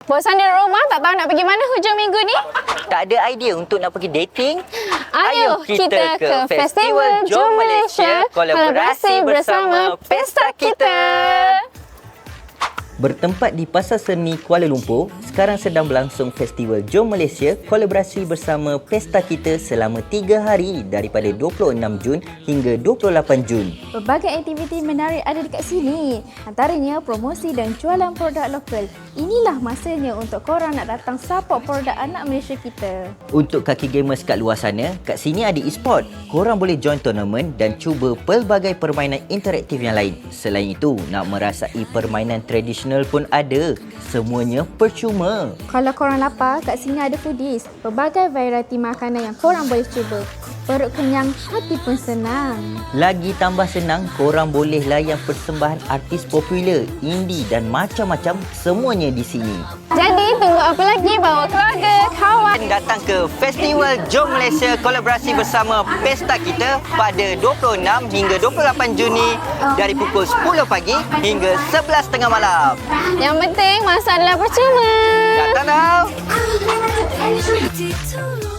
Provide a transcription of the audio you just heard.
Bosan di rumah, tak tahu nak pergi mana hujung minggu ni? Tak ada idea untuk nak pergi dating? Ayo kita ke Festival Jom Malaysia, kolaborasi bersama Pesta Kita. Bertempat di Pasar Seni Kuala Lumpur, sekarang sedang berlangsung Festival Jom Malaysia kolaborasi bersama Pesta Kita selama 3 hari daripada 26 Jun hingga 28 Jun. Berbagai aktiviti menarik ada dekat sini. Antaranya promosi dan jualan produk lokal. Inilah masanya untuk korang nak datang support produk anak Malaysia kita. Untuk kaki gamers kat luar sana, kat sini ada e-sport. Korang boleh join tournament dan cuba pelbagai permainan interaktif yang lain. Selain itu, nak merasai permainan tradisional pun ada. Semuanya percuma. Kalau korang lapar, kat sini ada foodies. Berbagai variety makanan yang korang boleh cuba. Perut kenyang, hati pun senang. Lagi tambah senang, korang boleh layan persembahan artis popular, indie dan macam-macam, semuanya di sini. Jadi tunggu apa lagi, bawa keluarga, kawan. Datang ke Festival Jom Malaysia kolaborasi bersama Pesta Kita pada 26 hingga 28 Juni dari pukul 10 pagi hingga 11.30 malam. Yang penting masa adalah percuma. Datang tau! I want to